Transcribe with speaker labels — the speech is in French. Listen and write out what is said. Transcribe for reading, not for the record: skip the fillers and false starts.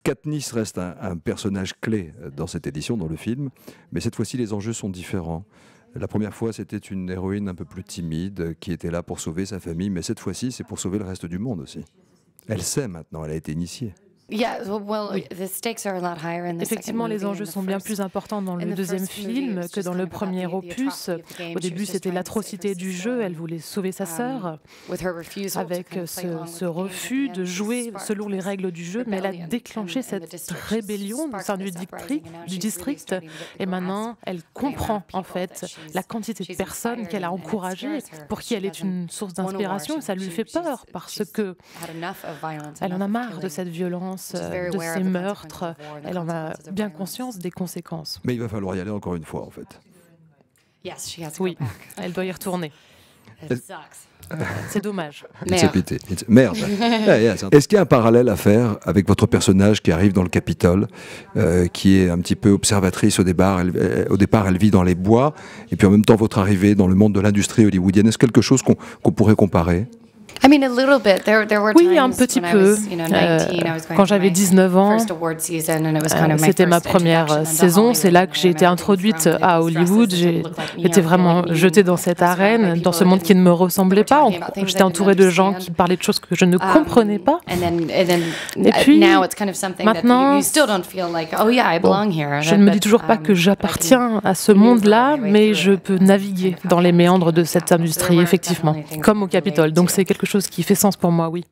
Speaker 1: Katniss reste un personnage clé dans cette édition, dans le film, mais cette fois-ci, les enjeux sont différents. La première fois, c'était une héroïne un peu plus timide qui était là pour sauver sa famille, mais cette fois-ci, c'est pour sauver le reste du monde aussi. Elle sait maintenant, elle a été initiée.
Speaker 2: Effectivement, les enjeux sont bien plus importants dans le deuxième film que dans le premier opus. Au début, c'était l'atrocité du jeu. Elle voulait sauver sa sœur avec ce refus de jouer selon les règles du jeu, mais elle a déclenché cette rébellion au sein du district. Et maintenant, elle comprend en fait la quantité de personnes qu'elle a encouragées, pour qui elle est une source d'inspiration. Ça lui fait peur parce que elle en a marre de cette violence, de ces meurtres. Elle en a bien conscience des conséquences.
Speaker 1: Mais il va falloir y aller encore une fois, en fait.
Speaker 2: Oui, elle doit y retourner. C'est dommage.
Speaker 1: Merde. Est-ce qu'il y a un parallèle à faire avec votre personnage qui arrive dans le Capitole, qui est un petit peu observatrice au départ, elle vit dans les bois, et puis en même temps votre arrivée dans le monde de l'industrie hollywoodienne, est-ce quelque chose qu'on pourrait comparer ?
Speaker 2: Oui, un petit peu. Quand j'avais 19 ans, c'était ma première saison. C'est là que j'ai été introduite à Hollywood. J'ai été vraiment jetée dans cette arène, dans ce monde qui ne me ressemblait pas. J'étais entourée de gens qui parlaient de choses que je ne comprenais pas. Et puis, maintenant, je ne me dis toujours pas que j'appartiens à ce monde-là, mais je peux naviguer dans les méandres de cette industrie, effectivement, comme au Capitole. Donc c'est quelque chose qui fait sens pour moi, oui.